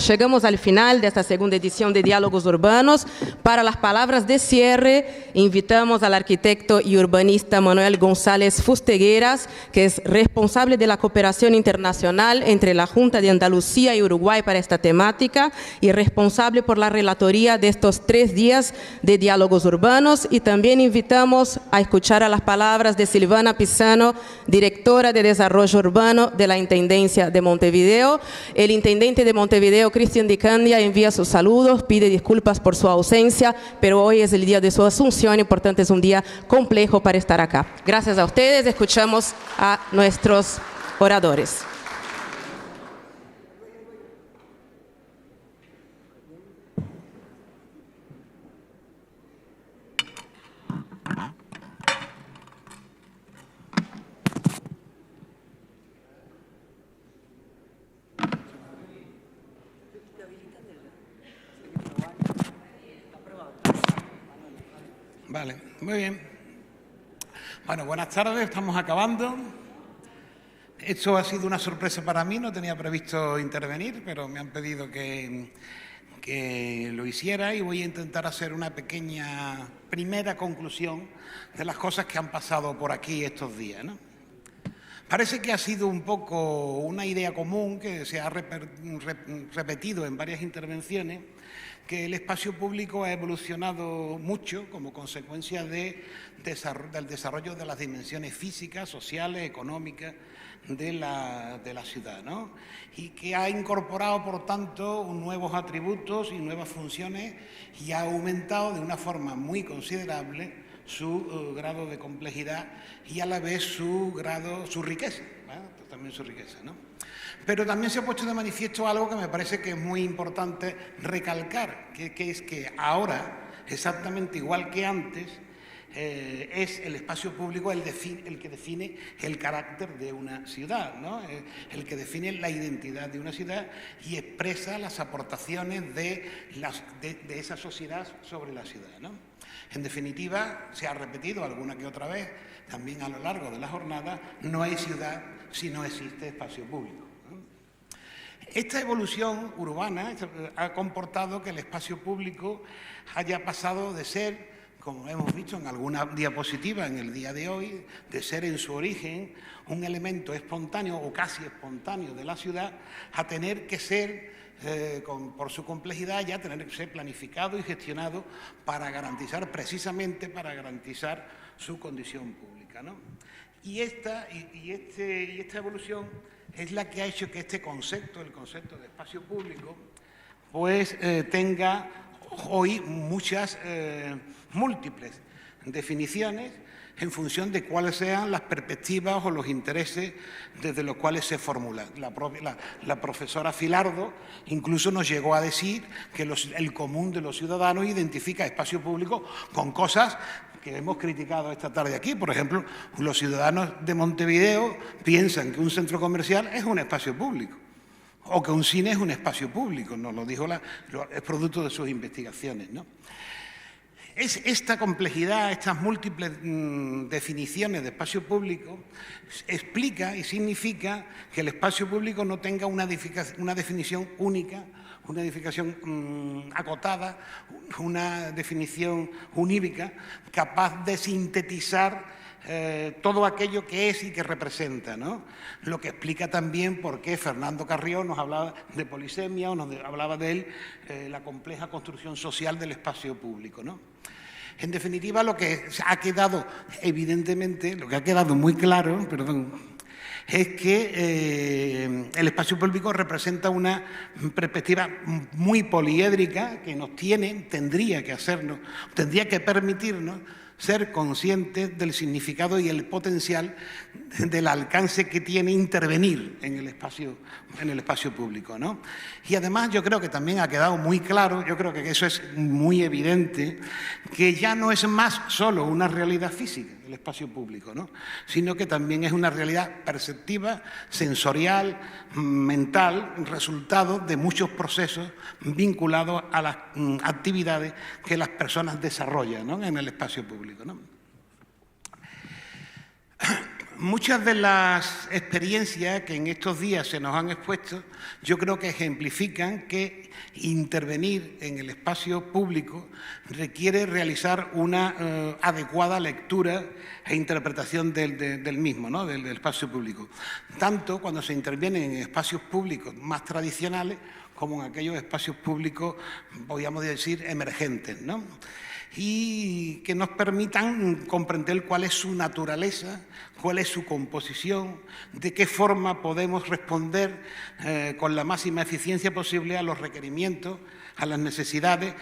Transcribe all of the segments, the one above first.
Chegamos al final de esta segunda edición de Diálogos Urbanos. Para las palabras de cierre, invitamos al arquitecto y urbanista Manuel González Fustegueras, que es responsable de la cooperación internacional entre la Junta de Andalucía y Uruguay para esta temática y responsable por la relatoría de estos 3 días de Diálogos Urbanos. Y también invitamos a escuchar a las palabras de Silvana Pisano, directora de Desarrollo Urbano de la Intendencia de Montevideo. El intendente de Montevideo, Cristian Di Candia, envía sus saludos, pide disculpas por su ausencia, pero hoy es el día de su asunción y por tanto es un día complejo para estar acá. Gracias a ustedes, escuchamos a nuestros oradores. Vale, muy bien. Bueno, buenas tardes, estamos acabando. Esto ha sido una sorpresa para mí, no tenía previsto intervenir, pero me han pedido que lo hiciera y voy a intentar hacer una pequeña primera conclusión de las cosas que han pasado por aquí estos días, ¿no? Parece que ha sido un poco una idea común que se ha repetido en varias intervenciones, que el espacio público ha evolucionado mucho como consecuencia del desarrollo de las dimensiones físicas, sociales, económicas de la ciudad, ¿no? Y que ha incorporado, por tanto, nuevos atributos y nuevas funciones y ha aumentado de una forma muy considerable su grado de complejidad y a la vez su riqueza, ¿eh? También su riqueza, ¿no? Pero también se ha puesto de manifiesto algo que me parece que es muy importante recalcar, que es que ahora, exactamente igual que antes, es el espacio público el que define el carácter de una ciudad, ¿no? El que define la identidad de una ciudad y expresa las aportaciones de esa sociedad sobre la ciudad, ¿no? En definitiva, se ha repetido alguna que otra vez, también a lo largo de la jornada, no hay ciudad si no existe espacio público. Esta evolución urbana ha comportado que el espacio público haya pasado de ser, como hemos visto en alguna diapositiva en el día de hoy, de ser en su origen un elemento espontáneo o casi espontáneo de la ciudad, a tener que ser, por su complejidad, ya tener que ser planificado y gestionado precisamente para garantizar su condición pública, ¿no? Y esta evolución es la que ha hecho que este concepto, el concepto de espacio público, pues tenga hoy muchas múltiples definiciones en función de cuáles sean las perspectivas o los intereses desde los cuales se formula. La profesora Filardo incluso nos llegó a decir que el común de los ciudadanos identifica espacio público con cosas que hemos criticado esta tarde aquí. Por ejemplo, los ciudadanos de Montevideo piensan que un centro comercial es un espacio público o que un cine es un espacio público, nos lo dijo, es producto de sus investigaciones, ¿no? Esta complejidad, estas múltiples definiciones de espacio público explica y significa que el espacio público no tenga una definición única, una definición acotada, una definición unívoca, capaz de sintetizar todo aquello que es y que representa, ¿no? Lo que explica también por qué Fernando Carrió nos hablaba de polisemia o nos hablaba de él, la compleja construcción social del espacio público, ¿no? En definitiva, lo que ha quedado evidentemente, lo que ha quedado muy claro, es que el espacio público representa una perspectiva muy poliédrica que tendría que permitirnos ser conscientes del significado y el potencial del alcance que tiene intervenir en el espacio público, ¿no? Y además yo creo que también ha quedado muy claro, yo creo que eso es muy evidente, que ya no es más solo una realidad física el espacio público, ¿no? Sino que también es una realidad perceptiva, sensorial, mental, resultado de muchos procesos vinculados a las actividades que las personas desarrollan, ¿no? En el espacio público, ¿no? muchas de las experiencias que en estos días se nos han expuesto, yo creo que ejemplifican que intervenir en el espacio público requiere realizar una adecuada lectura e interpretación del mismo, ¿no? del espacio público. Tanto cuando se interviene en espacios públicos más tradicionales como en aquellos espacios públicos, podríamos decir, emergentes, ¿no? Y que nos permitan comprender cuál es su naturaleza, cuál es su composición, de qué forma podemos responder con la máxima eficiencia posible a los requerimientos, a las necesidades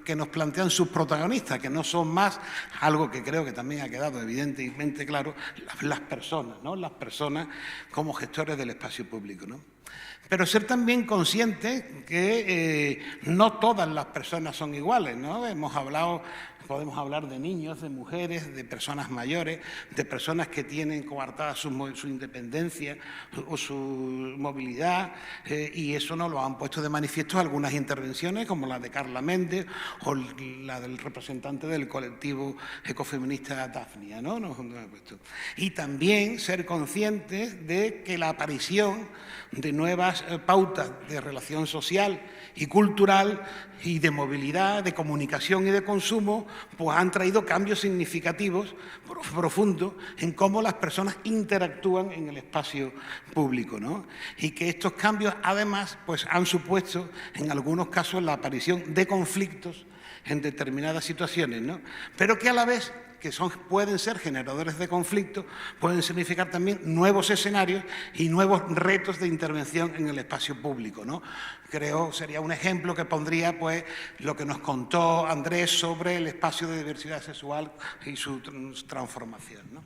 que nos plantean sus protagonistas, que no son más, algo que creo que también ha quedado evidentemente claro, las personas, ¿no? Las personas como gestores del espacio público, ¿no? Pero ser también conscientes que no todas las personas son iguales, ¿no? Podemos hablar de niños, de mujeres, de personas mayores, de personas que tienen coartada su independencia o su movilidad, y eso nos lo han puesto de manifiesto algunas intervenciones, como la de Carla Méndez o la del representante del colectivo ecofeminista Dafnia, ¿no? Y también ser conscientes de que la aparición de nuevas pautas de relación social y cultural y de movilidad, de comunicación y de consumo, pues han traído cambios significativos, profundos, en cómo las personas interactúan en el espacio público, ¿no? Y que estos cambios, además, pues han supuesto, en algunos casos, la aparición de conflictos en determinadas situaciones, ¿no? Pero que a la vez pueden ser generadores de conflictos, pueden significar también nuevos escenarios y nuevos retos de intervención en el espacio público, ¿no? Creo sería un ejemplo que pondría pues lo que nos contó Andrés sobre el espacio de diversidad sexual y su transformación, ¿no?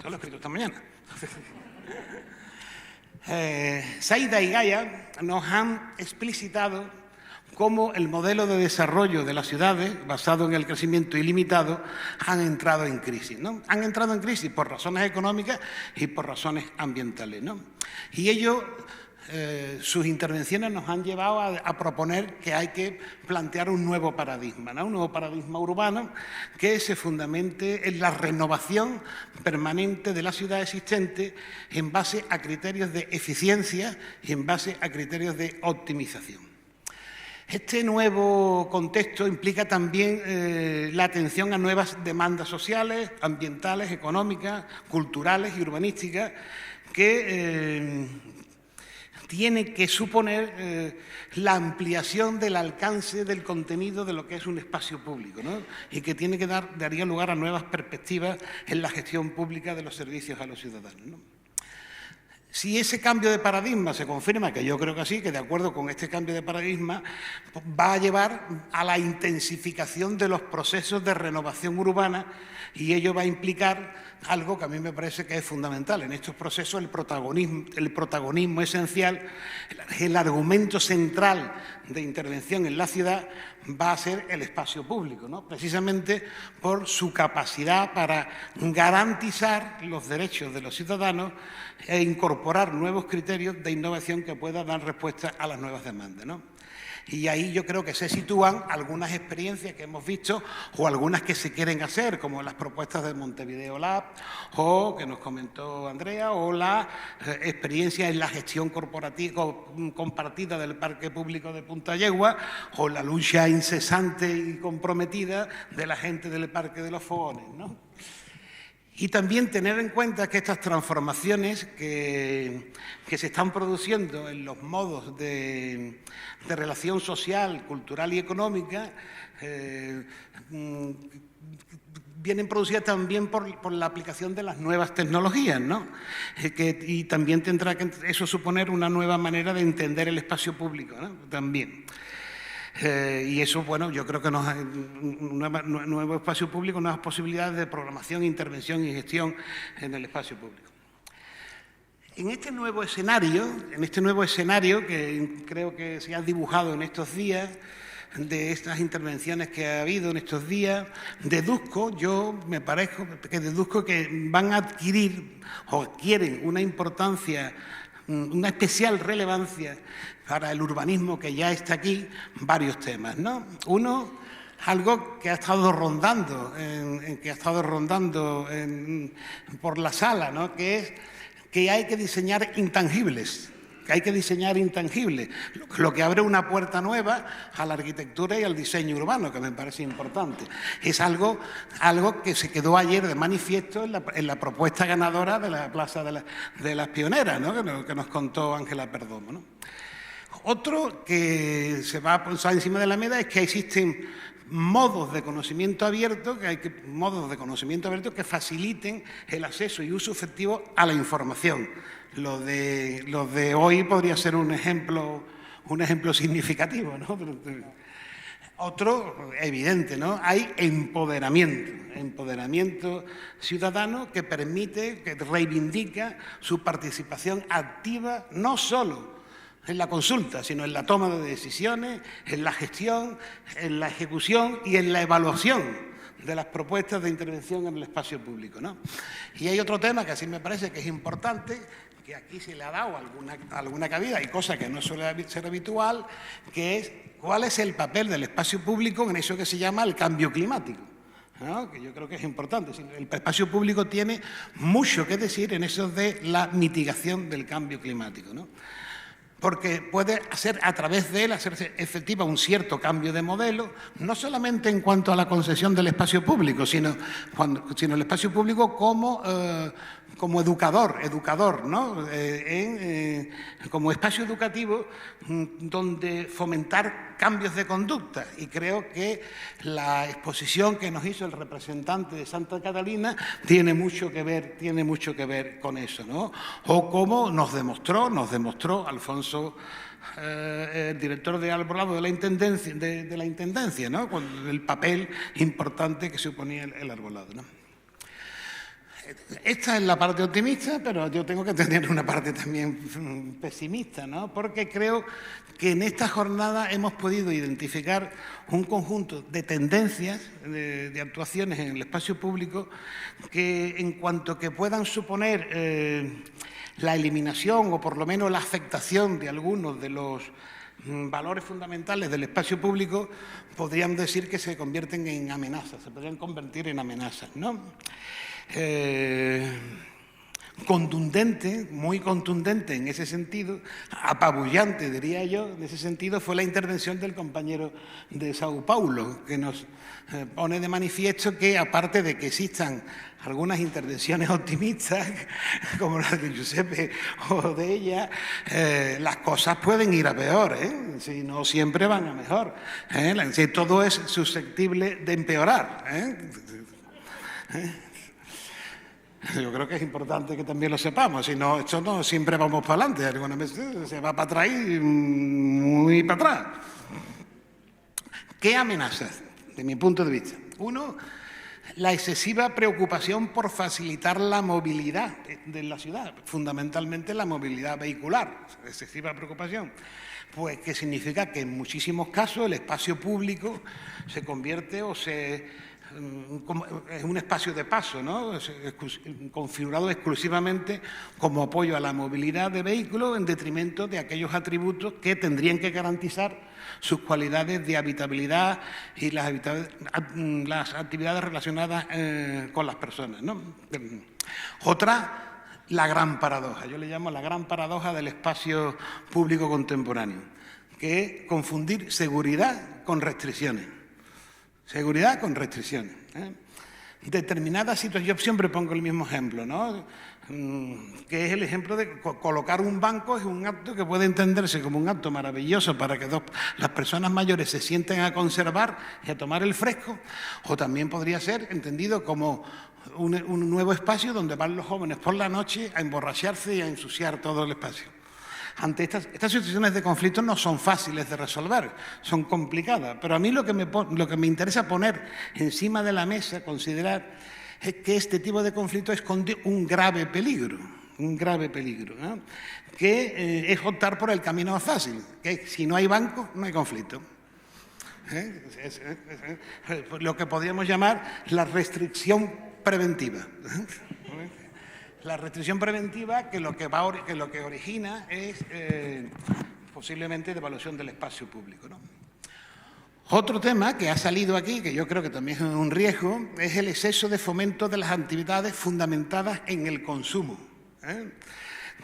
Eso lo he escrito esta mañana. Saida y Gaia nos han explicitado cómo el modelo de desarrollo de las ciudades, basado en el crecimiento ilimitado, han entrado en crisis, ¿no? Han entrado en crisis por razones económicas y por razones ambientales, ¿no? Y ello, sus intervenciones nos han llevado a proponer que hay que plantear un nuevo paradigma, ¿no? Un nuevo paradigma urbano que se fundamente en la renovación permanente de la ciudad existente en base a criterios de eficiencia y en base a criterios de optimización. Este nuevo contexto implica también la atención a nuevas demandas sociales, ambientales, económicas, culturales y urbanísticas que tiene que suponer la ampliación del alcance del contenido de lo que es un espacio público, ¿no? Y que tiene que daría lugar a nuevas perspectivas en la gestión pública de los servicios a los ciudadanos, ¿no? Si ese cambio de paradigma se confirma, que yo creo que sí, que de acuerdo con este cambio de paradigma, va a llevar a la intensificación de los procesos de renovación urbana y ello va a implicar algo que a mí me parece que es fundamental. En estos procesos el protagonismo esencial, el argumento central de intervención en la ciudad va a ser el espacio público, ¿no? Precisamente por su capacidad para garantizar los derechos de los ciudadanos e incorporar nuevos criterios de innovación que puedan dar respuesta a las nuevas demandas, ¿no? Y ahí yo creo que se sitúan algunas experiencias que hemos visto o algunas que se quieren hacer, como las propuestas de Montevideo Lab, o que nos comentó Andrea, o la experiencia en la gestión corporativa compartida del Parque Público de Punta Yegua, o la lucha incesante y comprometida de la gente del Parque de los Fogones, ¿no? Y también tener en cuenta que estas transformaciones que se están produciendo en los modos de relación social, cultural y económica vienen producidas también por la aplicación de las nuevas tecnologías, ¿no? Y también tendrá que eso suponer una nueva manera de entender el espacio público, ¿no? También. Y eso, bueno, yo creo que un nuevo espacio público, nuevas posibilidades de programación, intervención y gestión en el espacio público. En este nuevo escenario que creo que se ha dibujado en estos días, de estas intervenciones que ha habido en estos días, deduzco que van a adquirir o adquieren una importancia, una especial relevancia para el urbanismo que ya está aquí, varios temas, ¿no? Uno, algo que ha estado rondando, por la sala, ¿no? Que es que hay que diseñar intangibles. Lo que abre una puerta nueva a la arquitectura y al diseño urbano, que me parece importante. Es algo que se quedó ayer de manifiesto en la propuesta ganadora de la Plaza de las Pioneras, ¿no? que nos contó Ángela Perdomo, ¿no? Otro que se va a poner encima de la mesa es que existen modos de conocimiento abierto, que faciliten el acceso y uso efectivo a la información. Los de hoy podría ser un ejemplo significativo, ¿no? Otro evidente, ¿no? Hay empoderamiento ciudadano que permite, que reivindica su participación activa, no solo en la consulta, sino en la toma de decisiones, en la gestión, en la ejecución y en la evaluación de las propuestas de intervención en el espacio público, ¿no? Y hay otro tema que así me parece que es importante, que aquí se le ha dado alguna cabida, y cosa que no suele ser habitual, que es cuál es el papel del espacio público en eso que se llama el cambio climático, ¿no? Que yo creo que es importante. El espacio público tiene mucho que decir en eso de la mitigación del cambio climático, ¿no? Porque puede hacer, a través de él, hacerse efectiva un cierto cambio de modelo, no solamente en cuanto a la concesión del espacio público, sino el espacio público como educador, ¿no? Como espacio educativo donde fomentar cambios de conducta. Y creo que la exposición que nos hizo el representante de Santa Catalina tiene mucho que ver con eso, ¿no? O como nos demostró Alfonso, el director de Alborlado de la Intendencia, ¿no? Con el papel importante que suponía el Arbolado, ¿no? Esta es la parte optimista, pero yo tengo que tener una parte también pesimista, ¿no? Porque creo que en esta jornada hemos podido identificar un conjunto de tendencias, de actuaciones en el espacio público que, en cuanto que puedan suponer la eliminación o por lo menos la afectación de algunos de los valores fundamentales del espacio público, podrían decir que se convierten en amenazas, se podrían convertir en amenazas, ¿no? Muy contundente en ese sentido, apabullante, diría yo, en ese sentido, fue la intervención del compañero de Sao Paulo, que nos pone de manifiesto que, aparte de que existan algunas intervenciones optimistas, como la de Giuseppe o de ella, las cosas pueden ir a peor, ¿eh? Si no siempre van a mejor, ¿eh? Si todo es susceptible de empeorar, Yo creo que es importante que también lo sepamos, si no, esto no siempre vamos para adelante, algunas veces se va para atrás y muy para atrás. ¿Qué amenazas, de mi punto de vista? Uno, la excesiva preocupación por facilitar la movilidad de la ciudad, fundamentalmente la movilidad vehicular, excesiva preocupación. Pues que significa que en muchísimos casos el espacio público se convierte es un espacio de paso, ¿no? Configurado exclusivamente como apoyo a la movilidad de vehículos en detrimento de aquellos atributos que tendrían que garantizar sus cualidades de habitabilidad y las actividades relacionadas con las personas, ¿no? Otra, la gran paradoja, yo le llamo la gran paradoja del espacio público contemporáneo, que es confundir seguridad con restricciones. Seguridad con restricciones, ¿eh? Determinadas situaciones, yo siempre pongo el mismo ejemplo, ¿no? Que es el ejemplo de colocar un banco, es un acto que puede entenderse como un acto maravilloso para que las personas mayores se sienten a conservar y a tomar el fresco, o también podría ser entendido como un nuevo espacio donde van los jóvenes por la noche a emborracharse y a ensuciar todo el espacio. Ante estas situaciones de conflicto no son fáciles de resolver, son complicadas, pero a mí lo que me interesa poner encima de la mesa, considerar, es que este tipo de conflicto esconde un grave peligro, ¿no? Que es optar por el camino más fácil, que si no hay banco, no hay conflicto. Lo que podríamos llamar la restricción preventiva. La restricción preventiva que lo que origina es posiblemente devaluación del espacio público, ¿no? Otro tema que ha salido aquí, que yo creo que también es un riesgo, es el exceso de fomento de las actividades fundamentadas en el consumo,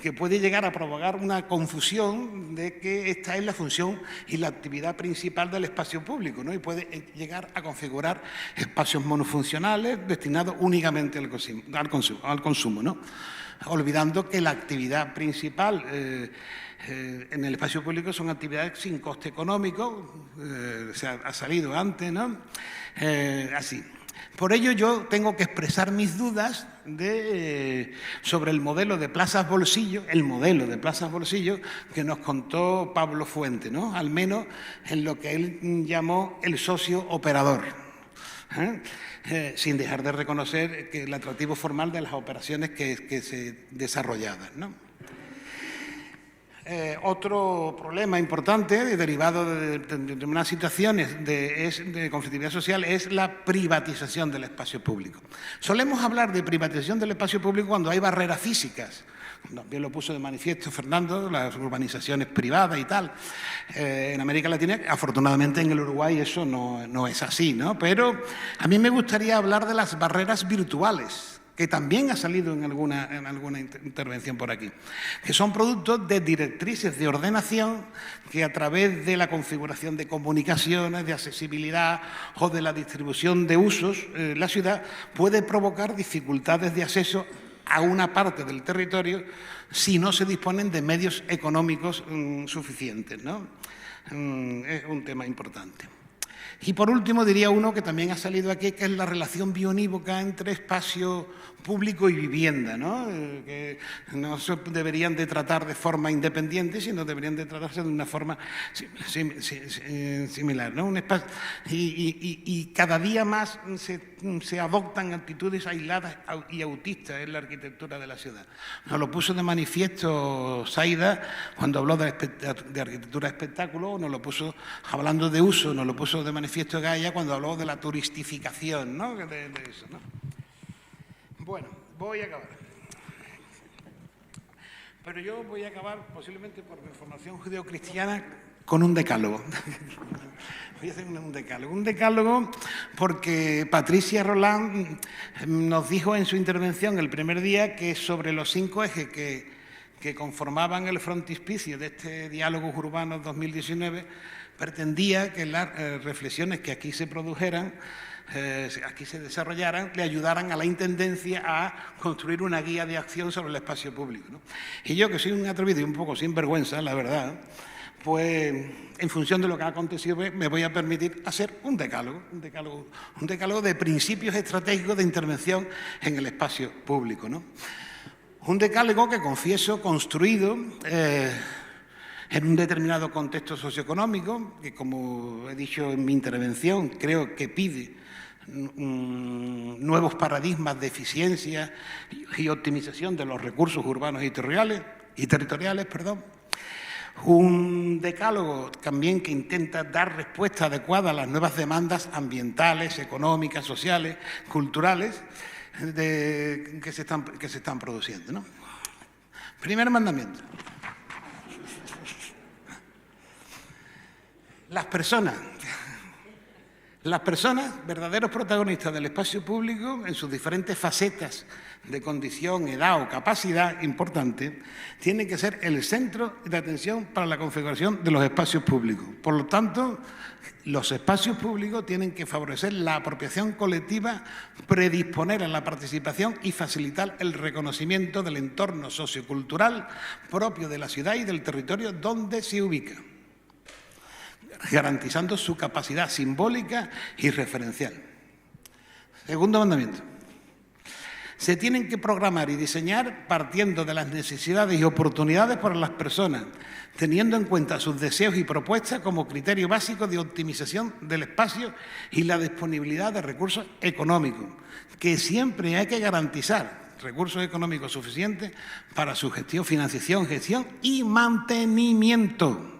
que puede llegar a provocar una confusión de que esta es la función y la actividad principal del espacio público, ¿no? Y puede llegar a configurar espacios monofuncionales destinados únicamente al consumo, ¿no? Olvidando que la actividad principal en el espacio público son actividades sin coste económico, ha salido antes, ¿no? Así. Por ello yo tengo que expresar mis dudas sobre el modelo de plazas bolsillo, que nos contó Pablo Fuente, ¿no? Al menos en lo que él llamó el socio operador, sin dejar de reconocer el atractivo formal de las operaciones que se desarrollaban, ¿no? Otro problema importante derivado de unas situaciones de conflictividad social es la privatización del espacio público. Solemos hablar de privatización del espacio público cuando hay barreras físicas. También lo puso de manifiesto Fernando, las urbanizaciones privadas y tal. En América Latina, afortunadamente en el Uruguay eso no es así, ¿no? Pero a mí me gustaría hablar de las barreras virtuales, que también ha salido en alguna intervención por aquí, que son productos de directrices de ordenación que a través de la configuración de comunicaciones, de accesibilidad o de la distribución de usos, la ciudad puede provocar dificultades de acceso a una parte del territorio si no se disponen de medios económicos suficientes, ¿no? Es un tema importante. Y por último diría uno que también ha salido aquí, que es la relación bionívoca entre espacio público y vivienda, ¿no? Que no se deberían de tratar de forma independiente, sino deberían de tratarse de una forma similar, ¿no? Un espacio, y cada día más se adoptan actitudes aisladas y autistas en la arquitectura de la ciudad. Nos lo puso de manifiesto Saida cuando habló de arquitectura de espectáculo, nos lo puso hablando de uso, nos lo puso de manifiesto Gaia cuando habló de la turistificación, ¿no? De eso, ¿no? Bueno, voy a acabar. Pero yo voy a acabar, posiblemente por mi formación judeocristiana, con un decálogo. Voy a hacer un decálogo. Un decálogo porque Patricia Roland nos dijo en su intervención el primer día que sobre los 5 ejes que conformaban el frontispicio de este Diálogos Urbanos 2019, pretendía que las reflexiones que aquí se produjeran, aquí se desarrollaran, le ayudaran a la Intendencia a construir una guía de acción sobre el espacio público, ¿no? Y yo, que soy un atrevido y un poco sinvergüenza, la verdad, pues en función de lo que ha acontecido me voy a permitir hacer un decálogo de principios estratégicos de intervención en el espacio público, ¿no? Un decálogo que confieso construido en un determinado contexto socioeconómico, que como he dicho en mi intervención, creo que pide nuevos paradigmas de eficiencia y optimización de los recursos urbanos y territoriales. Un decálogo también que intenta dar respuesta adecuada a las nuevas demandas ambientales, económicas, sociales, culturales que se están produciendo, ¿no? Primer mandamiento. Las personas, verdaderos protagonistas del espacio público, en sus diferentes facetas de condición, edad o capacidad importante, tienen que ser el centro de atención para la configuración de los espacios públicos. Por lo tanto, los espacios públicos tienen que favorecer la apropiación colectiva, predisponer a la participación y facilitar el reconocimiento del entorno sociocultural propio de la ciudad y del territorio donde se ubica, garantizando su capacidad simbólica y referencial. Segundo mandamiento. Se tienen que programar y diseñar partiendo de las necesidades y oportunidades para las personas, teniendo en cuenta sus deseos y propuestas como criterio básico de optimización del espacio y la disponibilidad de recursos económicos, que siempre hay que garantizar recursos económicos suficientes para su gestión y mantenimiento.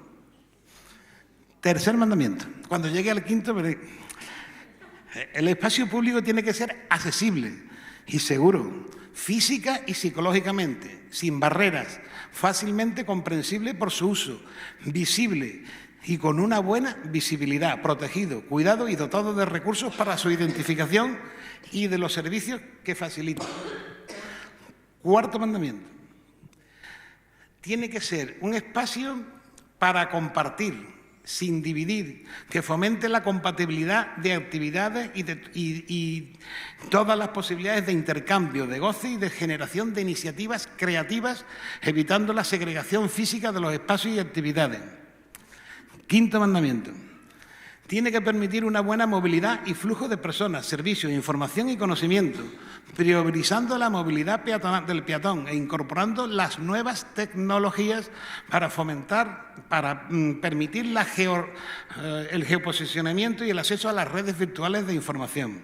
Tercer mandamiento. Cuando llegue al quinto, el espacio público tiene que ser accesible y seguro, física y psicológicamente, sin barreras, fácilmente comprensible por su uso, visible y con una buena visibilidad, protegido, cuidado y dotado de recursos para su identificación y de los servicios que facilita. Cuarto mandamiento. Tiene que ser un espacio para compartir, sin dividir, que fomente la compatibilidad de actividades y todas las posibilidades de intercambio, de goce y de generación de iniciativas creativas, evitando la segregación física de los espacios y actividades. Quinto mandamiento. Tiene que permitir una buena movilidad y flujo de personas, servicios, información y conocimiento, priorizando la movilidad del peatón e incorporando las nuevas tecnologías para permitir el geoposicionamiento y el acceso a las redes virtuales de información.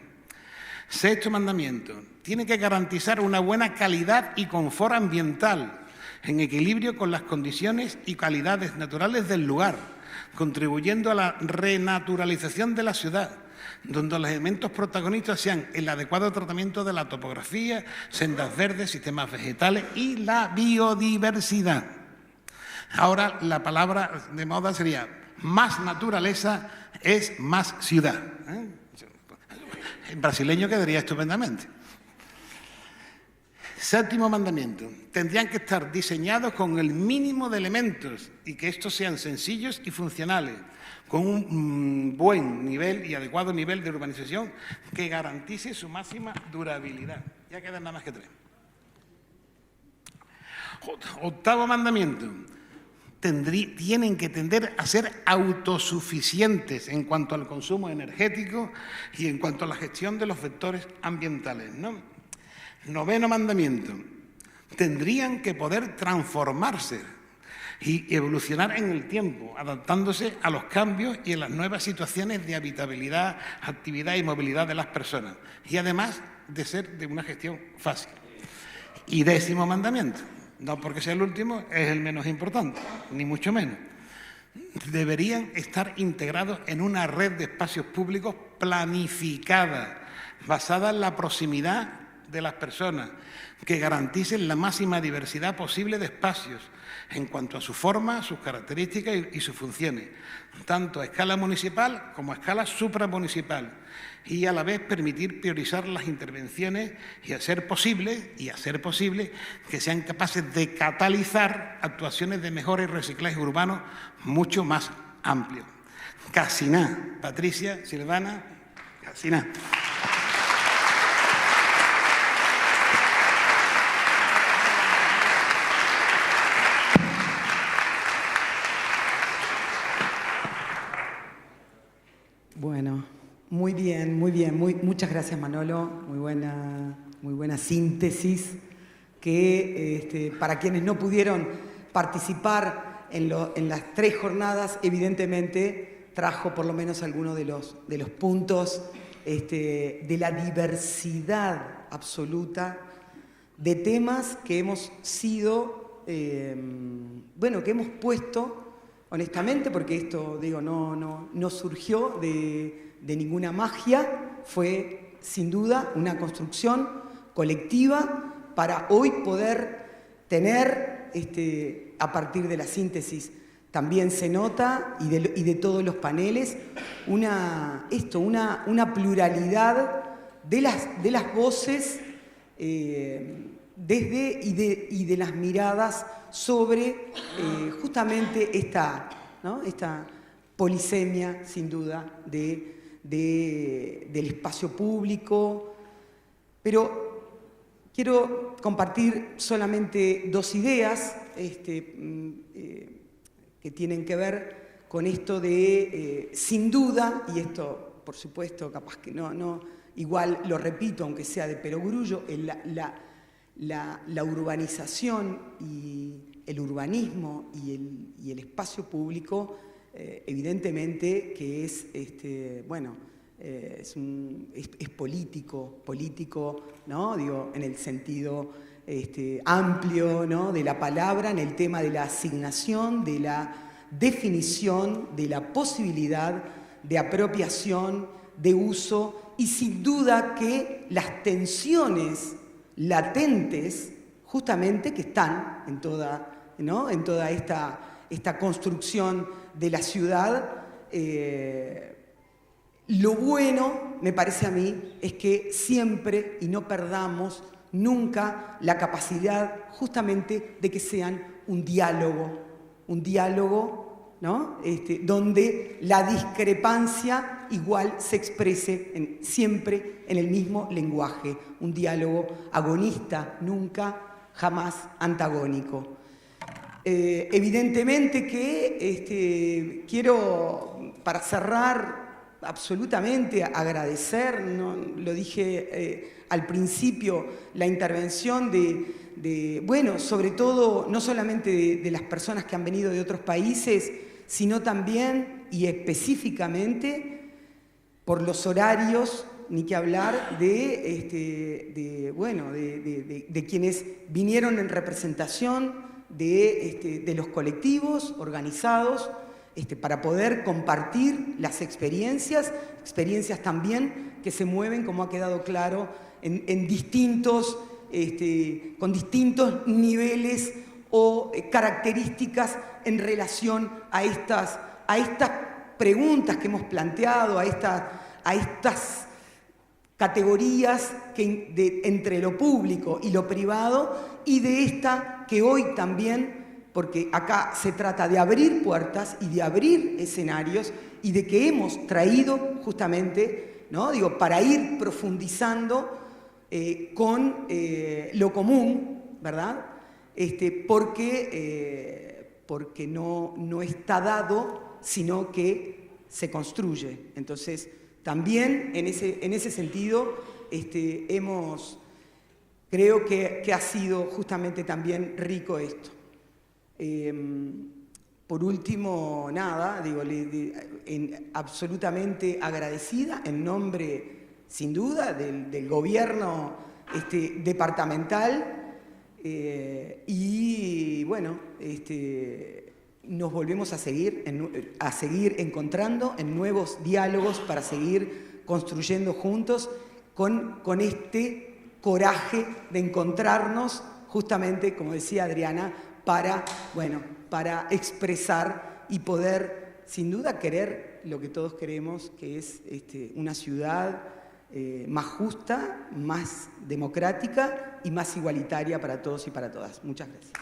Sexto mandamiento. Tiene que garantizar una buena calidad y confort ambiental, en equilibrio con las condiciones y calidades naturales del lugar, contribuyendo a la renaturalización de la ciudad, donde los elementos protagonistas sean el adecuado tratamiento de la topografía, sendas verdes, sistemas vegetales y la biodiversidad. Ahora la palabra de moda sería más naturaleza es más ciudad. En brasileño quedaría estupendamente. Séptimo mandamiento. Tendrían que estar diseñados con el mínimo de elementos y que estos sean sencillos y funcionales, con un buen nivel y adecuado nivel de urbanización que garantice su máxima durabilidad. Ya quedan nada más que 3. Octavo mandamiento. Tienen que tender a ser autosuficientes en cuanto al consumo energético y en cuanto a la gestión de los vectores ambientales, ¿no? Noveno mandamiento. Tendrían que poder transformarse y evolucionar en el tiempo, adaptándose a los cambios y a las nuevas situaciones de habitabilidad, actividad y movilidad de las personas. Y además de ser de una gestión fácil. Y décimo mandamiento. No porque sea el último, es el menos importante, ni mucho menos. Deberían estar integrados en una red de espacios públicos planificada, basada en la proximidad de las personas, que garanticen la máxima diversidad posible de espacios en cuanto a su forma, sus características y sus funciones, tanto a escala municipal como a escala supramunicipal, y a la vez permitir priorizar las intervenciones y a ser posible que sean capaces de catalizar actuaciones de mejora y reciclaje urbano mucho más amplios. Casi nada. Patricia, Silvana, casi nada. Bueno, muy bien, muchas gracias Manolo, muy buena síntesis que para quienes no pudieron participar en las 3 jornadas, evidentemente trajo por lo menos algunos de los puntos de la diversidad absoluta de temas que hemos sido, que hemos puesto. Honestamente, porque esto, digo, no surgió de ninguna magia, fue sin duda una construcción colectiva para hoy poder tener, a partir de la síntesis, también se nota, y de todos los paneles, una pluralidad de las voces desde y de las miradas sobre justamente esta polisemia, sin duda, del espacio público. Pero quiero compartir solamente 2 ideas que tienen que ver con esto de, sin duda, y esto, por supuesto, capaz que no igual lo repito, aunque sea de perogrullo, la urbanización y el urbanismo y el espacio público, evidentemente que es político, ¿no? Digo, en el sentido amplio, ¿no?, de la palabra, en el tema de la asignación, de la definición, de la posibilidad de apropiación, de uso, y sin duda que las tensiones latentes, justamente, que están en toda esta esta construcción de la ciudad. Lo bueno, me parece a mí, es que siempre, y no perdamos nunca, la capacidad justamente de que sean un diálogo, ¿no? Donde la discrepancia igual se exprese siempre en el mismo lenguaje, un diálogo agonista, nunca, jamás antagónico. Evidentemente que quiero, para cerrar, absolutamente agradecer, ¿no? Lo dije al principio, la intervención bueno, sobre todo, no solamente de las personas que han venido de otros países, sino también y específicamente por los horarios, ni que hablar de quienes vinieron en representación de los colectivos organizados, para poder compartir las experiencias también que se mueven, como ha quedado claro, en distintos, con distintos niveles o características en relación a estas preguntas que hemos planteado, a estas categorías entre lo público y lo privado, y de esta que hoy también, porque acá se trata de abrir puertas y de abrir escenarios, y de que hemos traído justamente, ¿no? Digo, para ir profundizando con lo común, ¿verdad? Porque no está dado, sino que se construye. Entonces, también en ese sentido, creo que ha sido justamente también rico esto. Por último, nada, digo, absolutamente agradecida en nombre, sin duda, del gobierno departamental, y bueno, nos volvemos a seguir encontrando en nuevos diálogos para seguir construyendo juntos con este coraje de encontrarnos justamente, como decía Adriana, para expresar y poder, sin duda, querer lo que todos queremos, que es una ciudad más justa, más democrática y más igualitaria para todos y para todas. Muchas gracias.